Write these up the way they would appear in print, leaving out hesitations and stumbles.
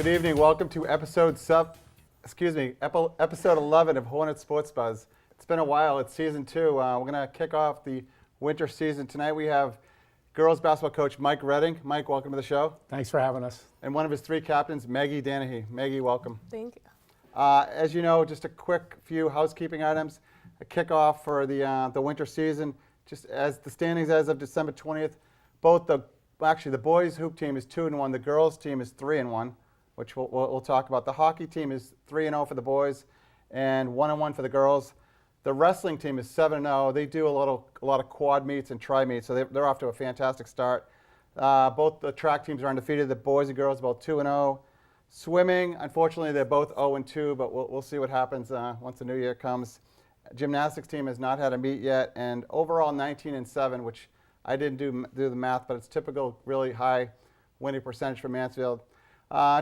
Good evening. Welcome to episode 11 of Hornets Sports Buzz. It's been a while. It's season 2. We're going to kick off the winter season. Tonight we have girls basketball coach Mike Redding. Mike, welcome to the show. Thanks for having us. And one of his 3 captains, Maggie Danahy. Maggie, welcome. Thank you. As you know, just a quick few housekeeping items. A kickoff for the winter season. Just as the standings as of December 20th, the boys hoop team is 2-1. The girls team is 3-1, which we'll talk about. The hockey team is 3-0 for the boys, and 1-1 for the girls. The wrestling team is 7-0. They do a lot of quad meets and tri meets, so they're off to a fantastic start. Both the track teams are undefeated. The boys and girls about 2-0. Swimming, unfortunately, they're both 0-2, but we'll see what happens once the new year comes. Gymnastics team has not had a meet yet, and overall 19-7, which I didn't do the math, but it's typical, really high winning percentage for Mansfield.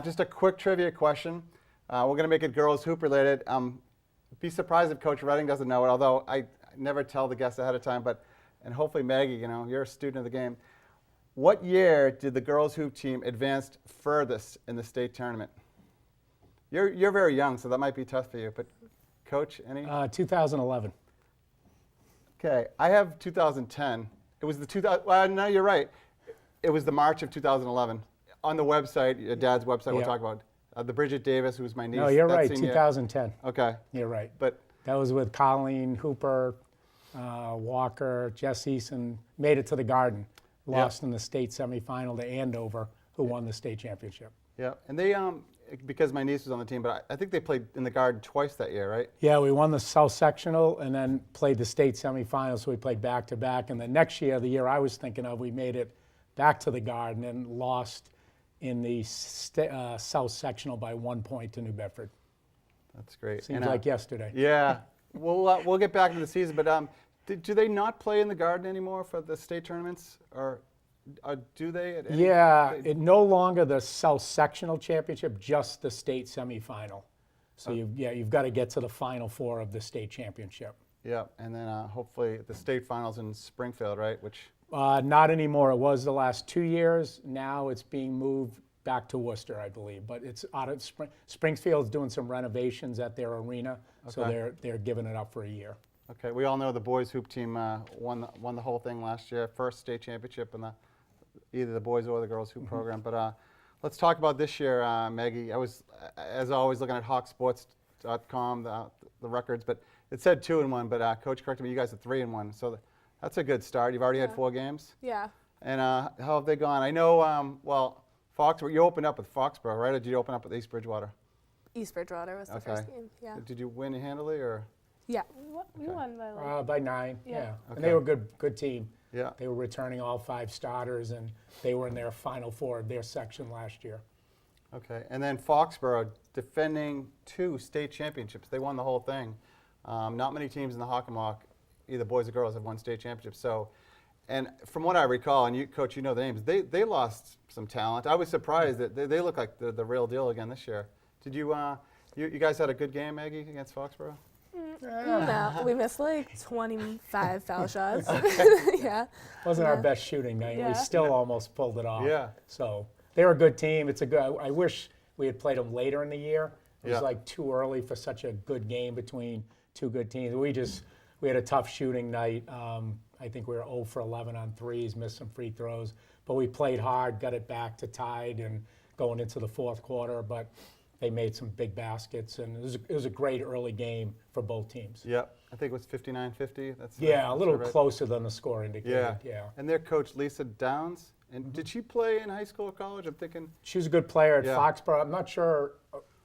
Just a quick trivia question. We're going to make it girls hoop related. Be surprised if Coach Redding doesn't know it, although I never tell the guests ahead of time. And hopefully Maggie, you're a student of the game. What year did the girls hoop team advance furthest in the state tournament? You're very young, so that might be tough for you. But Coach, any? 2011. Okay, I have 2010. It was the 2000. Well, no, you're right. It was the March of 2011 on the website, your dad's website. We'll talk about the Bridget Davis, who was my niece. No, you're right. 2010. Okay, you're right. But that was with Colleen Hooper, Walker, Jess Eason. Made it to the Garden. Lost in the state semifinal to Andover, who won the state championship. Yeah, and they because my niece was on the team, but I think they played in the Garden twice that year, right? Yeah, we won the South Sectional and then played the state semifinals, so we played back-to-back. And the next year, the year I was thinking of, we made it back to the Garden and lost in the South Sectional by 1 point to New Bedford. That's great. Seems like yesterday. Yeah. We'll get back into the season, but do they not play in the Garden anymore for the state tournaments, or do they? At any, it no longer the South Sectional Championship, just the state semifinal. So you've got to get to the Final Four of the state championship. Yeah, and then hopefully the state finals in Springfield, right? Which not anymore. It was the last 2 years. Now it's being moved back to Worcester, I believe. But it's out of Springfield's doing some renovations at their arena, so they're giving it up for a year. Okay, we all know the boys hoop team won the whole thing last year, first state championship in either the boys or the girls hoop program. But let's talk about this year, Maggie. I was, as always, looking at hawksports.com, the records, but it said 2-1. But Coach corrected me, you guys are 3-1. So that's a good start. You've already had 4 games. Yeah. And how have they gone? I know, Foxborough. You opened up with Foxborough, right? Or did you open up with East Bridgewater? East Bridgewater was the first game. Yeah. Did you win handily, or? Yeah, we won by by 9. Yeah. Yeah. Okay. And they were a good team. Yeah. They were returning all 5 starters, and they were in their Final Four of their section last year. Okay. And then Foxborough defending 2 state championships. They won the whole thing. Not many teams in the Hockomock, either boys or girls, have won state championships. So, and from what I recall, and you, Coach, you know the names, they lost some talent. I was surprised that they look like the real deal again this year. Did you, you guys had a good game, Maggie, against Foxborough? No, we missed like 25 foul shots. Yeah. Wasn't our best shooting night. Yeah. We still almost pulled it off. Yeah. So they're a good team. It's a good. I wish we had played them later in the year. It was like too early for such a good game between 2 good teams. We had a tough shooting night. I think we were 0 for 11 on threes, missed some free throws, but we played hard, got it back to tied, and going into the 4th quarter. But they made some big baskets, and it was a great early game for both teams. Yeah, I think it was 59-50. That's a little closer than the score indicated. Yeah. And their coach, Lisa Downs, and did she play in high school or college? I'm thinking. She was a good player at Foxborough. I'm not sure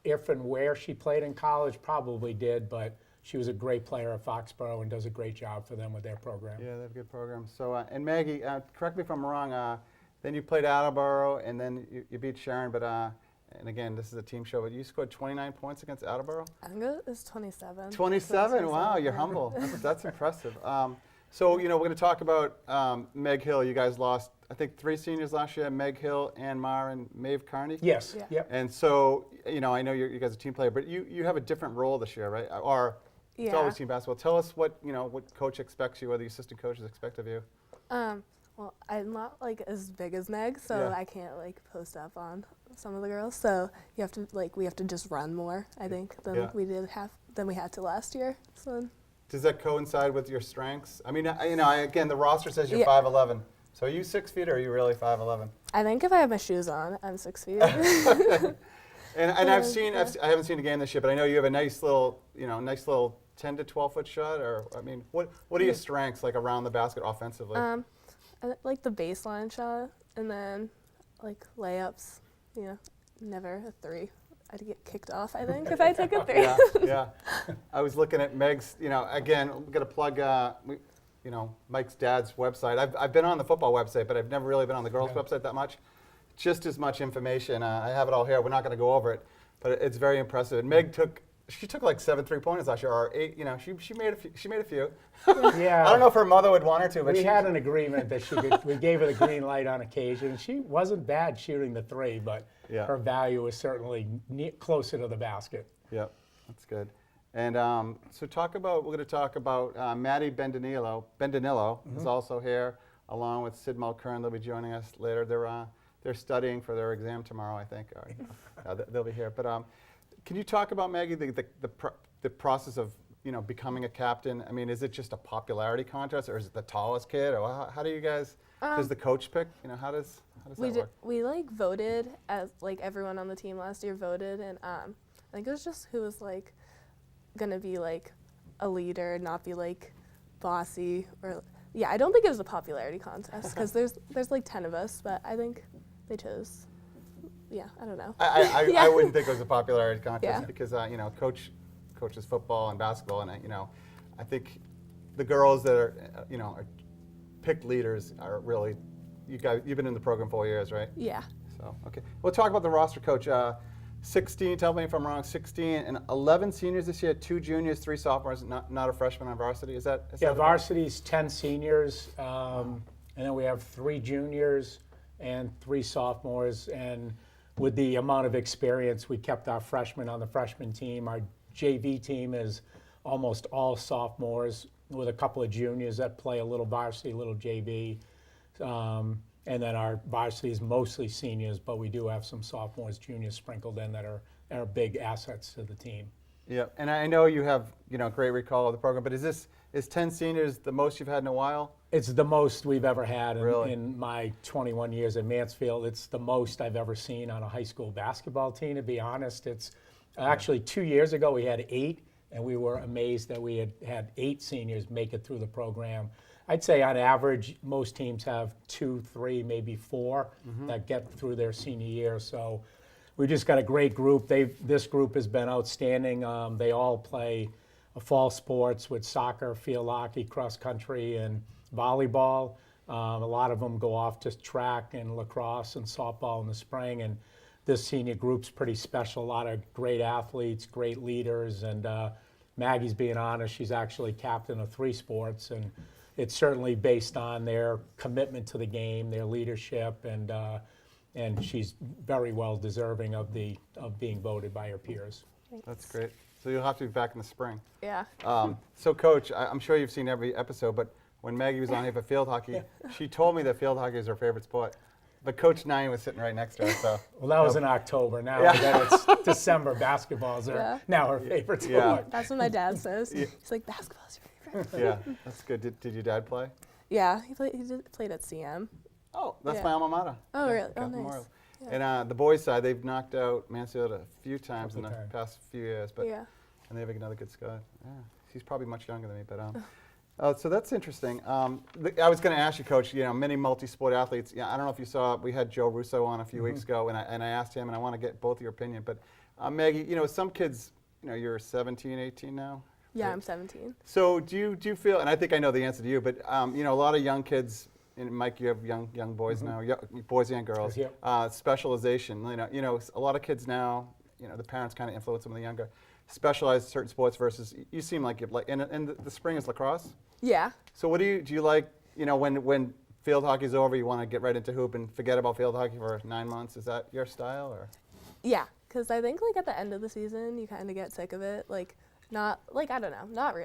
if and where she played in college, probably did, but she was a great player at Foxborough and does a great job for them with their program. Yeah, they have a good program. So, and Maggie, correct me if I'm wrong, then you played Attleboro, and then you beat Sharon, but and again, this is a team show, but you scored 29 points against Attleboro? I think it was 27. 27? Wow, you're humble. That's impressive. So, we're going to talk about Meg Hill. You guys lost, I think, 3 seniors last year, Meg Hill, Ann Marr, and Maeve Carney? Yes. Yeah. Yep. And so, I know you guys are a team player, but you have a different role this year, right? Or it's always team basketball. Tell us what coach expects you, or the assistant coaches expect of you. Well, I'm not like as big as Meg, so I can't like post up on some of the girls. So you have to we have to just run more, I think, than Yeah. we had to last year. So Does that coincide with your strengths? I mean, again, the roster says you're Yeah. 5'11". So are you 6 feet or are you really 5'11"? I think if I have my shoes on, I'm 6 feet. And I haven't seen a game this year, but I know you have a nice little 10 to 12 foot shot. Or I mean, what are your strengths like around the basket offensively? I like the baseline shot, and then like layups. Never a three. I'd get kicked off, I think, if I took a three. Yeah. I was looking at Meg's. Again, I'm gonna plug. Mike's dad's website. I've been on the football website, but I've never really been on the girls' website that much. Just as much information. I have it all here. We're not going to go over it, but it's very impressive. And Meg took like 7 3-pointers last year, or 8. She made a few. She made a few. Yeah. I don't know if her mother would want her to, but we had an agreement that we gave her the green light on occasion. She wasn't bad shooting the three, but Yeah. her value was certainly closer to the basket. Yep, that's good. And so we're going to talk about Maddie Bendanillo. Bendanillo is also here, along with Sid Mulkern. They'll be joining us later. They're studying for their exam tomorrow, I think. They'll be here. But can you talk about, Maggie, the process of becoming a captain? I mean, is it just a popularity contest, or is it the tallest kid, or how do you guys? Does the coach pick? How does that work? We voted as everyone on the team last year voted, and I think it was just who was gonna be a leader, not be bossy or I don't think it was a popularity contest because there's 10 of us, but I think they chose. Yeah, I don't know. I wouldn't think it was a popularity contest Yeah. because coaches football and basketball, and I think the girls that are picked leaders are really you've been in the program 4 years, right? Yeah. So okay, we'll talk about the roster, coach. 16. Tell me if I'm wrong. 16 and 11 seniors this year. 2 juniors, 3 sophomores. Not a freshman on varsity. Is that? Varsity's 10 seniors, and then we have 3 juniors and 3 sophomores. And with the amount of experience, we kept our freshmen on the freshman team. Our JV team is almost all sophomores, with a couple of juniors that play a little varsity, a little JV. And then our varsity is mostly seniors, but we do have some sophomores, juniors sprinkled in that are big assets to the team. Yeah, and I know you have great recall of the program, but is 10 seniors the most you've had in a while? It's the most we've ever had Really? in my 21 years at Mansfield. It's the most I've ever seen on a high school basketball team, to be honest. It's actually 2 years ago we had 8, and we were amazed that we had 8 seniors make it through the program. I'd say on average, most teams have 2, 3, maybe 4 that get through their senior year. So we just got a great group. This group has been outstanding. They all play fall sports with soccer, field hockey, cross country, and volleyball. A lot of them go off to track and lacrosse and softball in the spring. And this senior group's pretty special. A lot of great athletes, great leaders. And Maggie's being honest, she's actually captain of 3 sports. And it's certainly based on their commitment to the game, their leadership, and she's very well deserving of being voted by her peers. Thanks. That's great. So you'll have to be back in the spring. Yeah. So, Coach, I'm sure you've seen every episode, but when Maggie was on here for field hockey, she told me that field hockey is her favorite sport. But Coach Nine was sitting right next to her, so. Well, that was in October. Now that it's December, basketballs are now her favorite sport. Yeah. That's what my dad says. He's like, basketball's your favorite. Yeah, that's good. Did your dad play? Yeah, he played at CM. Oh, that's Yeah. my alma mater. Oh, really? Oh, Catholic nice. Memorial. Yeah. And the boys' side, they've knocked out Mansfield a few times in the Couple times. past few years, but Yeah. and they have another good squad. Yeah, he's probably much younger than me, but so that's interesting. I was going to ask you, Coach. Many multi-sport athletes. Yeah, I don't know if you saw. We had Joe Russo on a few weeks ago, and I asked him, and I want to get both of your opinion. But Maggie, some kids, you're 17, 18 now. Yeah, right? I'm 17. So do you feel? And I think I know the answer to you, but a lot of young kids. And Mike, you have young boys now, boys and girls. Yep. Specialization. A lot of kids now. The parents kind of influence them when they're younger. Specialize in certain sports versus you seem like you like. And the spring is lacrosse. Yeah. So what do you like? When field hockey's over, you want to get right into hoop and forget about field hockey for 9 months. Is that your style or? Yeah, because I think at the end of the season you kind of get sick of it. I don't know, not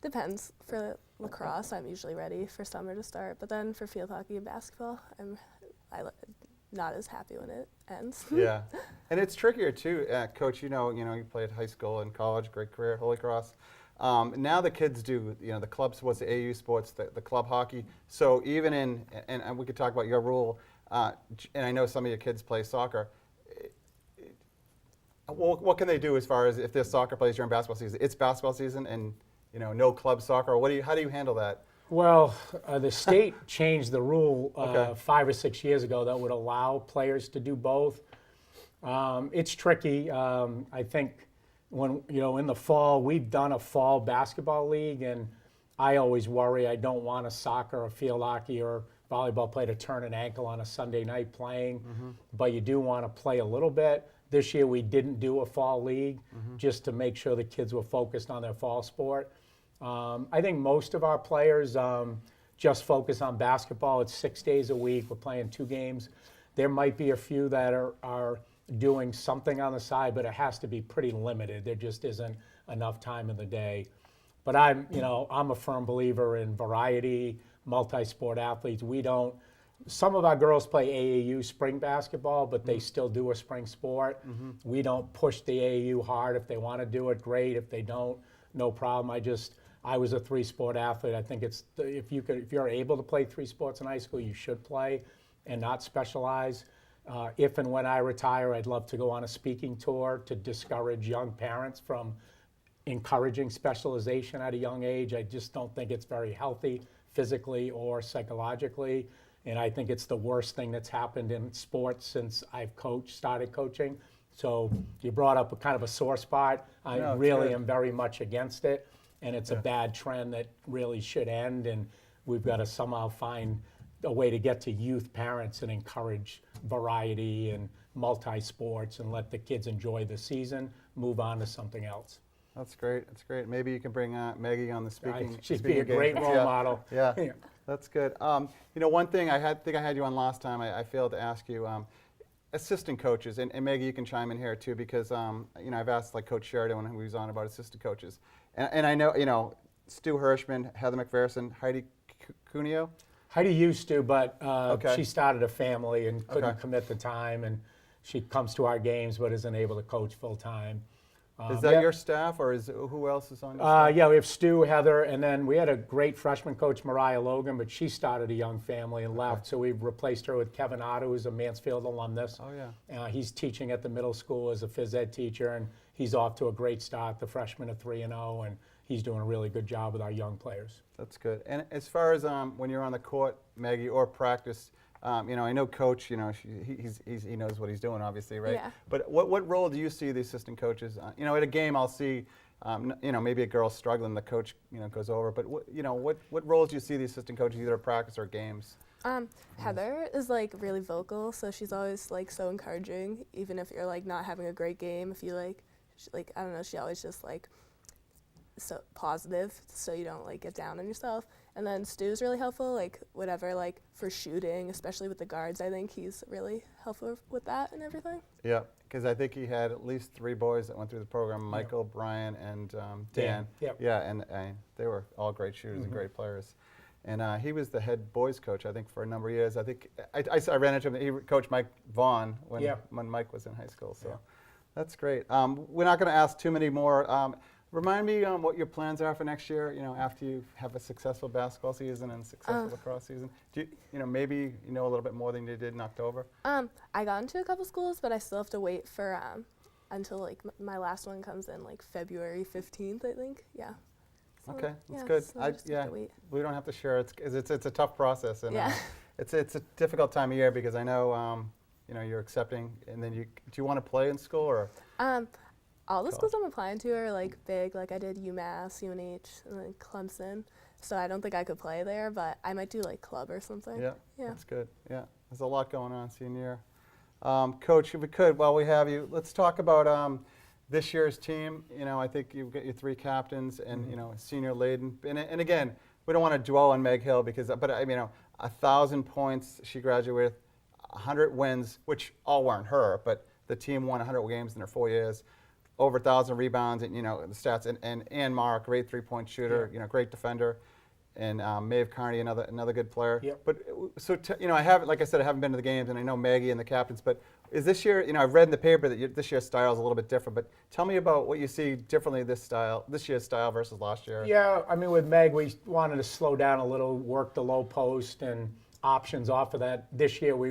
depends. For lacrosse, I'm usually ready for summer to start, but then for field hockey and basketball, not as happy when it ends. Yeah, and it's trickier too, Coach. You played high school and college, great career at Holy Cross. Now the kids do, the club sports, the AU sports, the club hockey. So even and we could talk about your rule, and I know some of your kids play soccer. What can they do as far as if there's soccer plays during basketball season? It's basketball season, and no club soccer. Or how do you handle that? Well, the state changed the rule Okay. 5 or 6 years ago that would allow players to do both. It's tricky. I think when in the fall we've done a fall basketball league, and I always worry I don't want a soccer or field hockey or volleyball player to turn an ankle on a Sunday night playing, but you do want to play a little bit. This year we didn't do a fall league just to make sure the kids were focused on their fall sport. I think most of our players just focus on basketball. It's 6 days a week. We're playing 2 games. There might be a few that are doing something on the side, but it has to be pretty limited. There just isn't enough time in the day. But I'm a firm believer in variety, multi-sport athletes. Some of our girls play AAU spring basketball, but they still do a spring sport. We don't push the AAU hard. If they want to do it, great. If they don't, no problem. I was a 3-sport athlete. I think if you're able to play 3 sports in high school, you should play and not specialize. If and when I retire, I'd love to go on a speaking tour to discourage young parents from encouraging specialization at a young age. I just don't think it's very healthy physically or psychologically. And I think it's the worst thing that's happened in sports since I've started coaching. So you brought up a kind of a sore spot. I No, it's really good. am very much against it. And it's a bad trend that really should end. And we've got to somehow find a way to get to youth parents and encourage variety and multi-sports and let the kids enjoy the season, move on to something else. That's great. That's great. Maybe you can bring Maggie on the speaking. She'd be a speaking great game. role Yeah. model. Yeah, that's good. One thing think I had you on last time. I failed to ask you. Assistant coaches, and Maggie, you can chime in here too, because I've asked like Coach Sheridan when he was on about assistant coaches, and I know Stu Hirschman, Heather McPherson, Heidi Cuneo. Heidi used to, but Okay. she started a family and couldn't Okay. commit the time, and she comes to our games but isn't able to coach full time. Is that your staff, or who else is on your staff? Yeah, we have Stu, Heather, and then we had a great freshman coach, Mariah Logan, but she started a young family and left, so we've replaced her with Kevin Otto, who's a Mansfield alumnus. Oh, yeah. He's teaching at the middle school as a phys ed teacher, and he's off to a great start. The freshmen are 3-0, and he's doing a really good job with our young players. That's good. And as far as when you're on the court, Maggie, or practice, I know Coach. He knows what he's doing, obviously, right? Yeah. But what role do you see the assistant coaches? At a game, I'll see, maybe a girl struggling, the coach, goes over. But what roles do you see the assistant coaches either at practice or games? Heather is like really vocal, so she's always like so encouraging, even if you're like not having a great game. If you I don't know, she always just like so positive, so you don't like get down on yourself. And then Stu's really helpful, like whatever, like for shooting, especially with the guards. I think he's really helpful with that and everything. Yeah, because I think he had at least 3 boys that went through the program: Michael, Brian, and Dan. Yep. Yeah, and they were all great shooters and great players. And he was the head boys coach, I think, for a number of years. I think I ran into him. He coached Mike Vaughn when Mike was in high school. So that's great. We're not going to ask too many more. Remind me what your plans are for next year. After you have a successful basketball season and successful lacrosse season. Do maybe a little bit more than you did in October? I got into a couple schools, but I still have to wait for until like my last one comes in like February 15th, I think. Yeah. So, Okay, that's yeah, good. so I just have to wait. We don't have to share. It's a tough process, and Yeah. it's a difficult time of year because I know you're accepting, and then do you want to play in school or? All the schools I'm applying to are like big. Like I did UMass, UNH, and then Clemson. So I don't think I could play there, but I might do like club or something. Yeah, Yeah. that's good. Yeah, there's a lot going on senior year. Coach, if we could, while we have you, let's talk about this year's team. I think you've got your 3 captains and senior laden. And again, we don't want to dwell on Meg Hill but 1,000 points she graduated, 100 wins, which all weren't her, but the team won 100 games in their 4 years. Over 1,000 rebounds, and the stats. And Ann Marr, great 3-point shooter, great defender. Maeve Carney, another good player. Yep. But so I haven't, like I said, I haven't been to the games, and I know Maggie and the captains. But is this year? I've read in the paper that this year's style is a little bit different. But tell me about what you see differently this year's style versus last year. Yeah, I mean, with Meg, we wanted to slow down a little, work the low post and options off of that. This year, we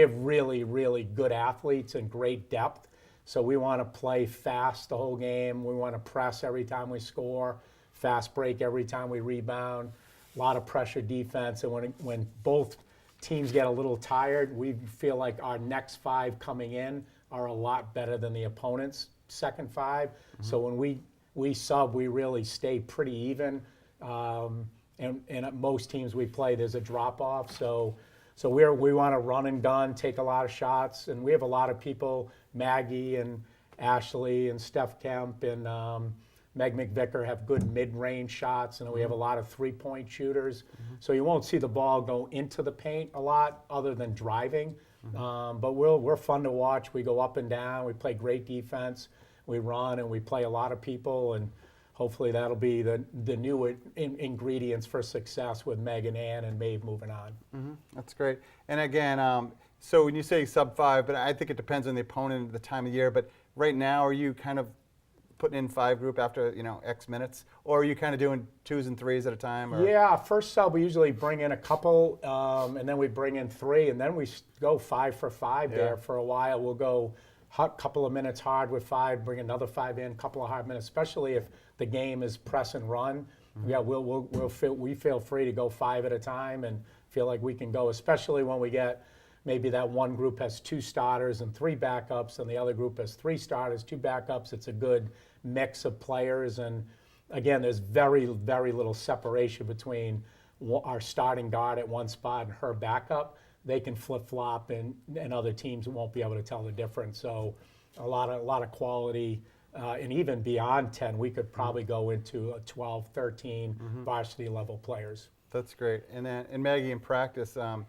have really good athletes and great depth. So we want to play fast the whole game. We want to press every time we score, fast break every time we rebound, a lot of pressure defense. And when both teams get a little tired, we feel like our next 5 coming in are a lot better than the opponent's second 5. So when we sub, we really stay pretty even. And at most teams we play, there's a drop off. So we want to run and gun, take a lot of shots, and we have a lot of people, Maggie and Ashley and Steph Kemp and Meg McVicker have good mid-range shots, and we have a lot of three-point shooters. So you won't see the ball go into the paint a lot other than driving. But we're fun to watch. We go up and down. We play great defense. We run, and we play a lot of people, and hopefully that'll be the new ingredients for success with Meg and Ann and Maeve moving on. That's great. And again, so when you say sub 5, but I think it depends on the opponent, the time of year. But right now, are you kind of putting in 5 group after X minutes, or are you kind of doing 2s and 3s at a time? Or? Yeah, first sub we usually bring in a couple, and then we bring in 3, and then we go 5 for 5 there for a while. We'll go a couple of minutes hard with 5, bring another 5 in, couple of hard minutes, especially if the game is press and run. Yeah, we feel free to go 5 at a time and feel like we can go, especially when we get maybe that one group has 2 starters and 3 backups, and the other group has 3 starters, 2 backups. It's a good mix of players, and again, there's very little separation between our starting guard at one spot and her backup. They can flip-flop, and other teams won't be able to tell the difference. So a lot of quality, and even beyond 10, we could probably go into a 12, 13 varsity level players. That's great. And then, Maggie, in practice, and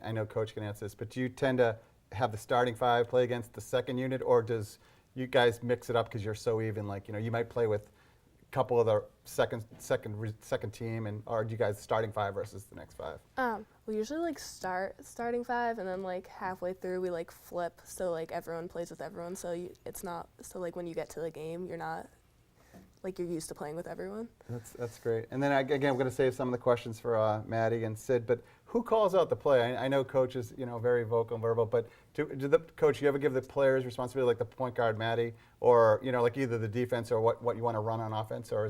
I know Coach can answer this, but do you tend to have the starting 5 play against the second unit, or does you guys mix it up because you're so even? Like, you might play with a couple of the second team, or do you guys starting 5 versus the next 5? We usually starting 5, and then halfway through we flip, so everyone plays with everyone. So it's not when you get to the game, you're not you're used to playing with everyone. That's great. And then again, I'm going to save some of the questions for Maddie and Sid. But who calls out the play? I know Coach is very vocal and verbal, but do the coach, you ever give the players responsibility, like the point guard Maddie, or either the defense or what you want to run on offense, or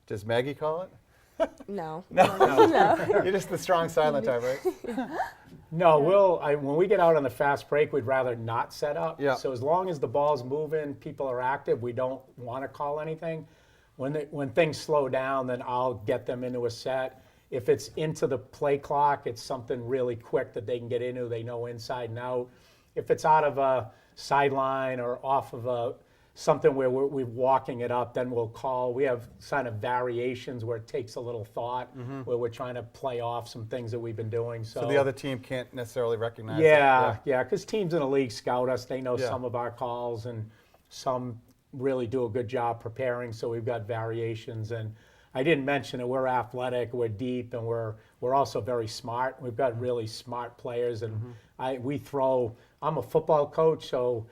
does Maggie call it? No. No. You're just the strong silent type, right? No, when we get out on the fast break, we'd rather not set up. Yeah. So as long as the ball's moving, people are active, we don't want to call anything. When things slow down, then I'll get them into a set. If it's into the play clock, it's something really quick that they can get into. They know inside and out. If it's out of a sideline or off of something where we're walking it up, then we'll call. We have kind of variations where it takes a little thought, where we're trying to play off some things that we've been doing. So the other team can't necessarily recognize Yeah, because teams in the league scout us. They know Yeah. some of our calls, and some really do a good job preparing, so we've got variations. And I didn't mention it, we're athletic, we're deep, and we're also very smart. We've got really smart players, and I'm a football coach, so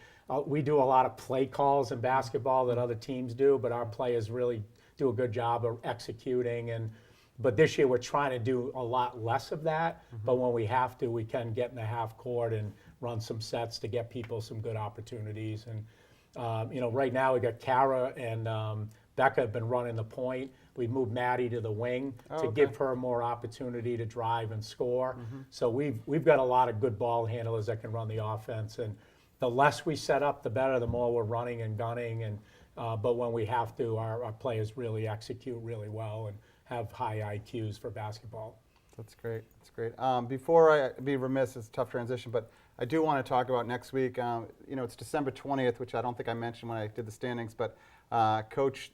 we do a lot of play calls in basketball that other teams do, but our players really do a good job of executing. But this year we're trying to do a lot less of that, but when we have to, we can get in the half court and run some sets to get people some good opportunities. And right now we got Kara and Becca have been running the point. We moved Maddie to the wing to give her more opportunity to drive and score. So we've got a lot of good ball handlers that can run the offense. And the less we set up, the better. The more we're running and gunning. And but when we have to, our players really execute really well and have high IQs for basketball. That's great. That's great. Before I be remiss, it's a tough transition, but I do want to talk about next week. It's December 20th, which I don't think I mentioned when I did the standings, but Coach,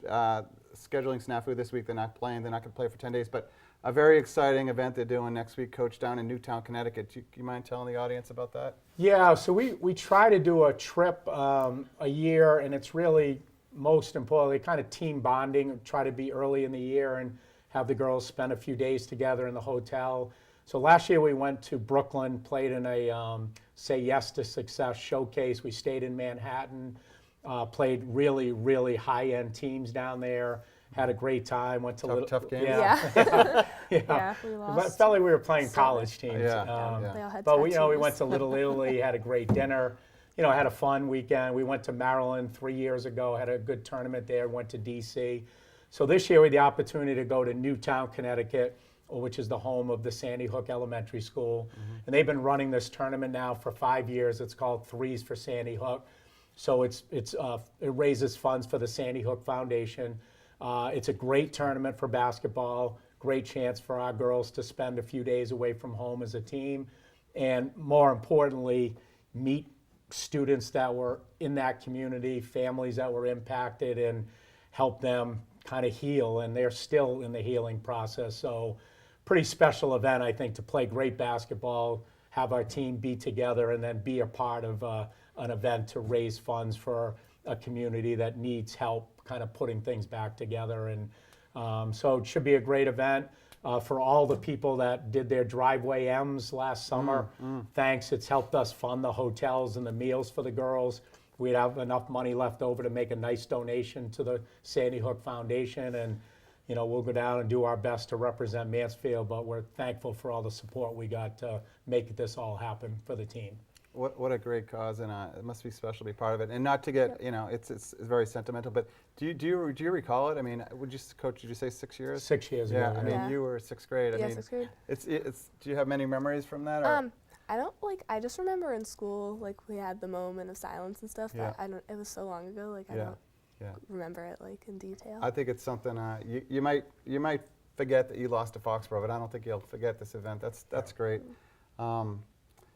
scheduling snafu this week. They're not playing. They're not going to play for 10 days, but a very exciting event they're doing next week, Coach, down in Newtown, Connecticut. Do you mind telling the audience about that? Yeah, so we try to do a trip a year, and it's really most importantly kind of team bonding. Try to be early in the year and have the girls spend a few days together in the hotel. So last year we went to Brooklyn, played in a Say Yes to Success showcase. We stayed in Manhattan, played really, really high-end teams down there. Had a great time. Went to Tough games. Yeah. yeah. Yeah, we It lost. felt like we were playing So college teams. Yeah, They all had But we tattoos. went to Little Italy, had a great dinner. Had a fun weekend. We went to Maryland 3 years ago, had a good tournament there. Went to D.C. So this year we had the opportunity to go to Newtown, Connecticut, which is the home of the Sandy Hook Elementary School, and they've been running this tournament now for 5 years. It's called Threes for Sandy Hook. So it raises funds for the Sandy Hook Foundation. It's a great tournament for basketball, great chance for our girls to spend a few days away from home as a team, and more importantly, meet students that were in that community, families that were impacted, and help them kind of heal, and they're still in the healing process. So pretty special event, I think, to play great basketball, have our team be together, and then be a part of an event to raise funds for a community that needs help kind of putting things back together. And so it should be a great event. For all the people that did their driveway M's last summer, thanks. It's helped us fund the hotels and the meals for the girls. We'd have enough money left over to make a nice donation to the Sandy Hook Foundation, and we'll go down and do our best to represent Mansfield, but we're thankful for all the support we got to make this all happen for the team. What a great cause, and it must be special to be part of it. And not to get, it's very sentimental, but do you recall it? I mean, Coach, did you say 6 years? 6 years Yeah, ago. I mean, Yeah. you were sixth grade. I Yeah, mean, sixth grade. Do you have many memories from that? Or? I don't I just remember in school, we had the moment of silence and stuff, Yeah. but it was so long ago, I Yeah. don't Yeah. remember it, in detail. I think it's something you might forget that you lost to Foxborough, but I don't think you'll forget this event. That's great.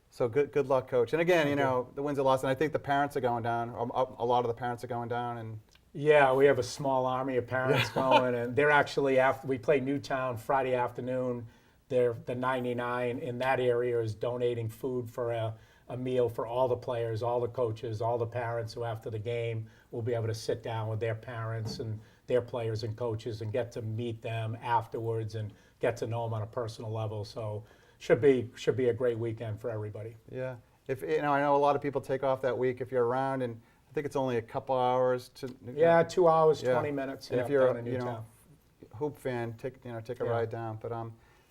So good luck, Coach. And again, the wins and losses, and I think the parents are going down. A lot of the parents are going down, and Yeah, we have a small army of parents going, and they're actually, after we play Newtown Friday afternoon, the 99 in that area is donating food for a meal for all the players, all the coaches, all the parents who after the game will be able to sit down with their parents and their players and coaches and get to meet them afterwards and get to know them on a personal level. So should be a great weekend for everybody. yeah. If I know a lot of people take off that week if you're around, and I think it's only a couple hours to. Yeah, 2 hours, Yeah. 20 minutes. And Yeah, if you're down in a Newtown. hoop fan, take a Yeah. ride down. But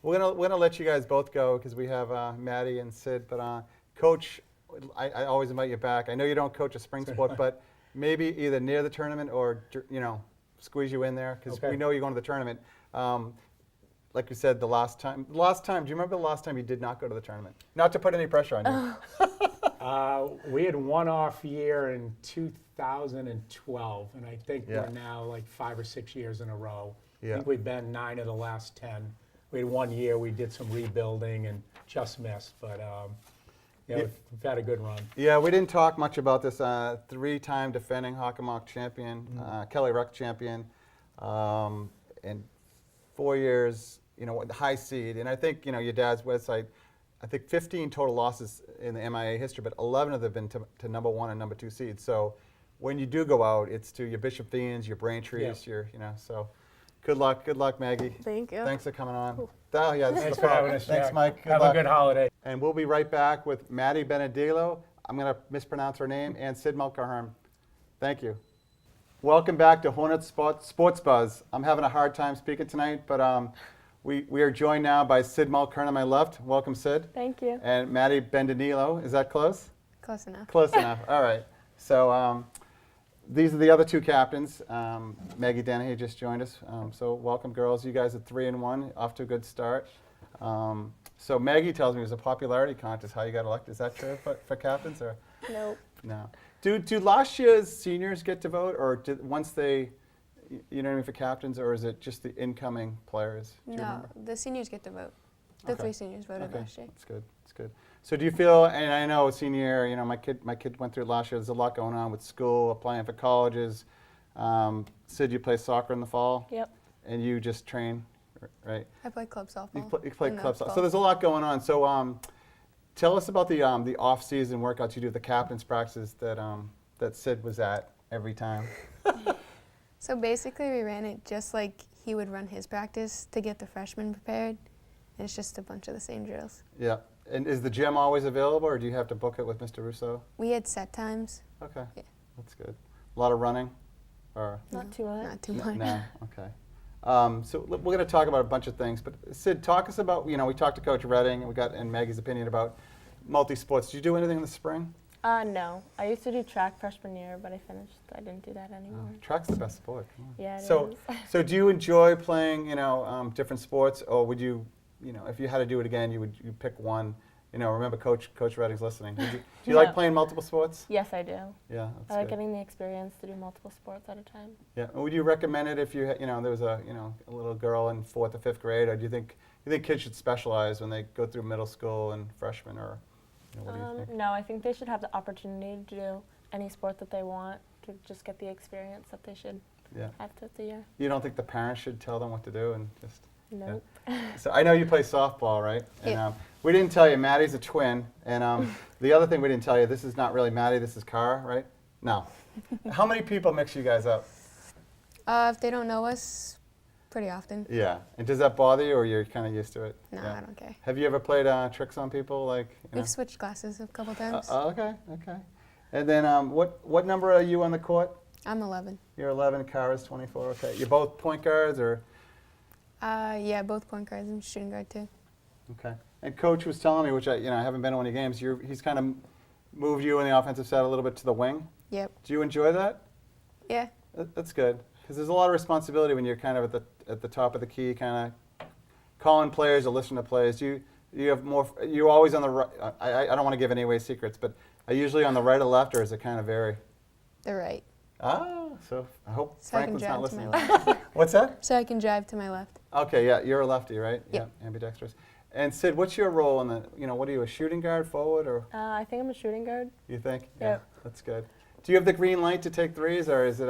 we're gonna let you guys both go because we have Maddie and Sid. But Coach, I always invite you back. I know you don't coach a spring sport, but maybe either near the tournament or squeeze you in there because Okay. we know you're going to the tournament. Like you said, the last time. Do you remember the last time you did not go to the tournament? Not to put any pressure on you. We had one off year in 2012, and I think Yeah. we're now 5 or 6 years in a row. Yeah. I think we've been 9 of the last 10. We had 1 year we did some rebuilding and just missed, but we've had a good run. Yeah, we didn't talk much about this 3-time defending Hockomock champion, Kelly Ruck champion, and 4 years, high seed. And I think, your dad's website, I think 15 total losses in the MIA history, but 11 of them have been to number 1 and number 2 seeds. So when you do go out, it's to your Bishop Theans, your Braintrees, so good luck, Maggie. Thank you. Thanks for coming on. Cool. Oh, yeah, this Thanks is for fun. having us, Thanks, Jack. Mike. Good Have luck. a good holiday. And we'll be right back with Maddie Benedillo. I'm going to mispronounce her name, and Sid Mulcahy. Thank you. Welcome back to Hornets Sports Buzz. I'm having a hard time speaking tonight, but we are joined now by Sid Mulcahy on my left. Welcome, Sid. Thank you. And Maddie Benedillo. Is that close? Close enough. Close enough. All right. So these are the other two captains. Maggie Dennehy just joined us. So welcome, girls. You guys are 3-1, off to a good start. So Maggie tells me it was a popularity contest how you got elected. Is that true for captains or Nope. no? Do last year's seniors get to vote, or once they, for captains, or is it just the incoming players? Do you No, remember? the seniors get to vote. The Okay. 3 seniors voted last year. That's good. That's good. So do you feel? And I know senior year, my kid went through it last year. There's a lot going on with school, applying for colleges. Sid, you play soccer in the fall. Yep. And you just train, right? I play club softball. You play in the club soccer. So fall. there's a lot going on. So tell us about the off-season workouts you do, the captain's practices that Sid was at every time. So basically we ran it just like he would run his practice to get the freshmen prepared. And it's just a bunch of the same drills. Yeah. And is the gym always available, or do you have to book it with Mr. Russo? We had set times. Okay. Yeah. That's good. A lot of running? Or Not too much. Not too much. No? Okay. So we're going to talk about a bunch of things, but Sid, talk us about, we talked to Coach Redding, and we got in Maggie's opinion about multi-sports. Did you do anything in the spring? No. I used to do track freshman year, but I finished. I didn't do that anymore. Track's the best sport. Come on. Yeah, it So, is. so do you enjoy playing, different sports, or would you, if you had to do it again, you pick one? Remember Coach Redding's listening. Do you like No. playing multiple sports? Yes, I do. Yeah, that's I like good. getting the experience to do multiple sports at a time. Yeah. And would you recommend it if you, there was a little girl in 4th or 5th grade, or do you think kids should specialize when they go through middle school and freshman, or what do you think? No, I think they should have the opportunity to do any sport that they want to just get the experience that they should Yeah. have throughout the year. You don't think the parents should tell them what to do and just? Nope. So I know you play softball, right? And, Yeah. we didn't tell you Maddie's a twin, and the other thing we didn't tell you, this is not really Maddie, this is Cara, right? No. How many people mix you guys up? If they don't know us, pretty often. Yeah. And does that bother you, or you're kind of used to it? No, Yeah. I don't care. Have you ever played tricks on people, like? We've switched classes a couple times. Okay. And then what number are you on the court? I'm 11. You're 11. Cara's 24. Okay. You're both point guards, or? Yeah, both point guards and shooting guard too. Okay. And Coach was telling me, which I haven't been to any games. He's kind of moved you in the offensive side a little bit to the wing. Yep. Do you enjoy that? Yeah. That's good, because there's a lot of responsibility when you're kind of at the top of the key, kind of calling plays or listening to plays. You have more. You always on the right. I don't want to give any away secrets, but are you usually on the right or left, or is it kind of vary? They're right. So I hope So I can Franklin's not drive to my listening. left. What's that? So I can drive to my left. Okay, yeah, you're a lefty, right? Yep. Yeah, ambidextrous. And Sid, what's your role in the? What are you, a shooting guard, forward, or I think I'm a shooting guard. you think? Yep. Yeah, that's good. Do you have the green light to take threes, or is it?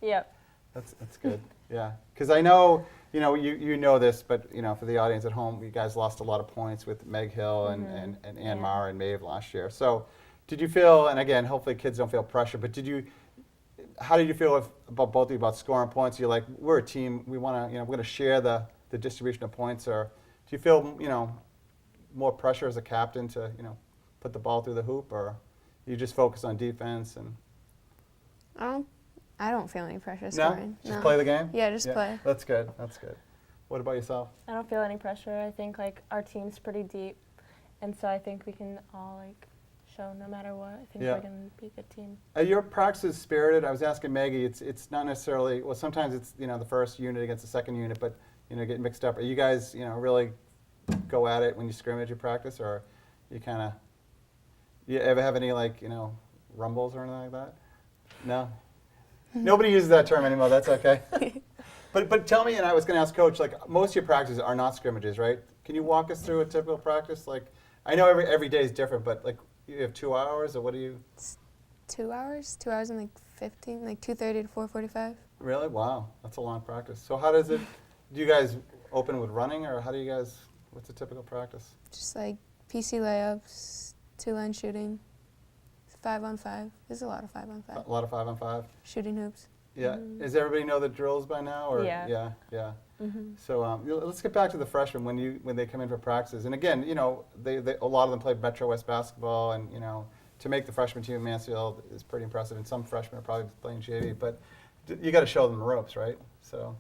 Yep. That's good. Yeah, because I know you know this, but for the audience at home, you guys lost a lot of points with Meg Hill and Ann Yeah. Mara and Maeve last year. So, did you feel? And again, hopefully kids don't feel pressure, but how did you feel about both of you about scoring points? You're like, we're a team. We want to we're going to share the distribution of points, or do you feel more pressure as a captain to put the ball through the hoop, or you just focus on defense and? I don't feel any pressure No, scoring. just play the game. Yeah, just play. That's good. That's good. What about yourself? I don't feel any pressure. I think our team's pretty deep, and so I think we can all show no matter what. I think Yeah. we're gonna be a good team. Your practice is spirited. I was asking Maggie. It's not necessarily. Well, sometimes it's the first unit against the second unit, but get mixed up. Are you guys really go at it when you scrimmage your practice, or you kind of? You ever have any rumbles or anything like that? No. Nobody uses that term anymore. That's okay. But tell me, and I was going to ask Coach. Most of your practices are not scrimmages, right? Can you walk us through a typical practice? I know every day is different, but you have 2 hours, or what do you? 2 hours. 2 hours and 15, 2:30 to 4:45. Really? Wow, that's a long practice. So how does it? Do you guys open with running, or how do you guys? What's a typical practice? Just PC layups, 2-line shooting, 5-on-5. There's a lot of 5-on-5. A lot of 5-on-5. Shooting hoops. Yeah. Does everybody know the drills by now? Or Yeah. Yeah. Mm-hmm. So let's get back to the freshmen when they come in for practices. And again, they a lot of them play Metro West basketball, and to make the freshman team at Mansfield is pretty impressive. And some freshmen are probably playing JV, but you got to show them the ropes, right? So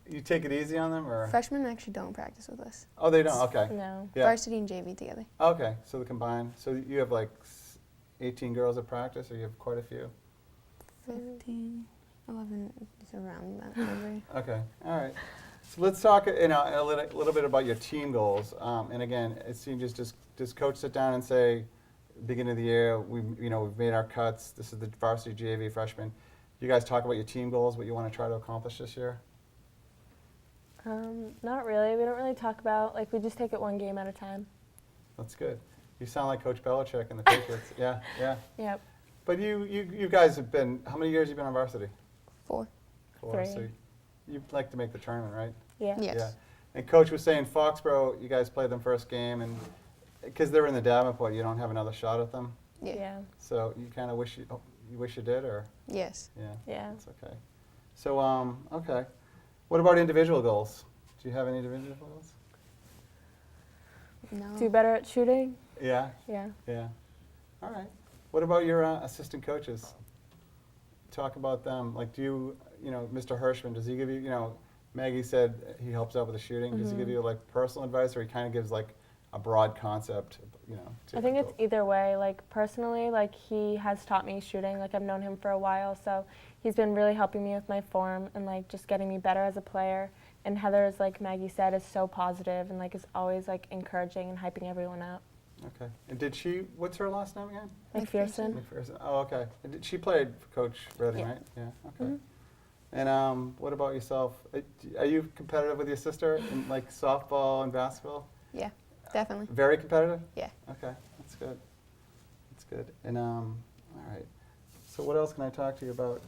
you take it easy on them, or? Freshmen actually don't practice with us. Oh, they don't. Okay. No. Yeah. Varsity and JV together. Okay. So the combined. So you have 18 girls at practice, or you have quite a few? 15, 11, it's around that number. Okay, all right. So let's talk a little bit about your team goals. And again, it seems does Coach sit down and say, beginning of the year, we've made our cuts. This is the varsity JV freshman. You guys talk about your team goals, what you want to try to accomplish this year? Not really. We don't really talk about we just take it one game at a time. That's good. You sound like Coach Belichick and the Patriots. Yeah. Yep. But you guys have been. How many years have you been on varsity? 4. 4. 3. So you'd like to make the tournament, right? Yeah. Yes. Yeah. And Coach was saying Foxborough, you guys played them first game, and because they're in the Davenport, you don't have another shot at them. Yeah. Yeah. So you kind of wish you wish you did, or Yes. yeah. Yeah. That's okay. So, okay. What about individual goals? Do you have any individual goals? No. Do better at shooting. Yeah, Yeah. yeah. All right. What about your assistant coaches? Talk about them. Like, do you know, Mr. Hirschman, does he give you, Maggie said he helps out with the shooting. Does he give you like personal advice, or he kind of gives like a broad concept, to I think it's goals? either way. Like personally, like he has taught me shooting. Like I've known him for a while, so he's been really helping me with my form and like just getting me better as a player. And Heather's, like Maggie said, is so positive and like is always like encouraging and hyping everyone up. Okay. And what's her last name again? McPherson. McPherson. Oh, okay. And she played for Coach Redding, Yeah. right? Yeah. Okay. And what about yourself? Are you competitive with your sister in like softball and basketball? Yeah, definitely. Very competitive? Yeah. Okay, that's good. That's good. And all right. So what else can I talk to you about?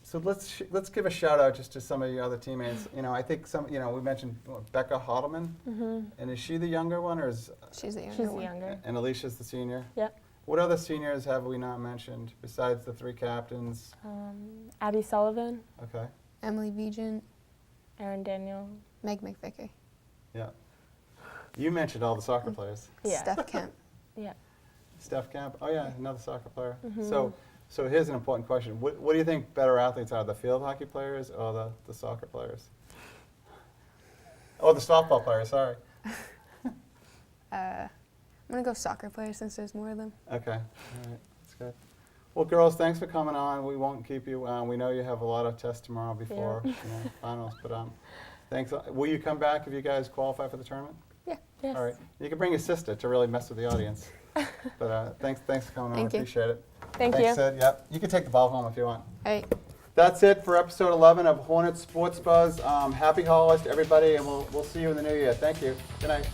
So let's give a shout out just to some of your other teammates. I think we mentioned Becca Hodelman. And is she the younger one, or is She's the younger She's one. younger. and Alicia's the senior? Yep. What other seniors have we not mentioned besides the three captains? Abby Sullivan, Okay. Emily Vigent, Aaron Daniel. Meg McVicker, Yeah. You mentioned all the soccer players. Yeah. Steph Kemp. Yeah. Steph Camp. Oh yeah, another soccer player. So here's an important question. What do you think better athletes are, the field hockey players or the soccer players? Oh, the softball players. Sorry. I'm gonna go soccer player since there's more of them. Okay. All right. That's good. Well, girls, thanks for coming on. We won't keep you. We know you have a lot of tests tomorrow before finals, but thanks. Will you come back if you guys qualify for the tournament? Yeah. Yes. All right. You can bring your sister to really mess with the audience. But thanks for coming on. I Thank you. appreciate it. Thank Thanks, you. Sid. Yep. You can take the ball home if you want. All right. That's it for episode 11 of Hornets Sports Buzz. Happy holidays to everybody, and we'll see you in the new year. Thank you. Good night.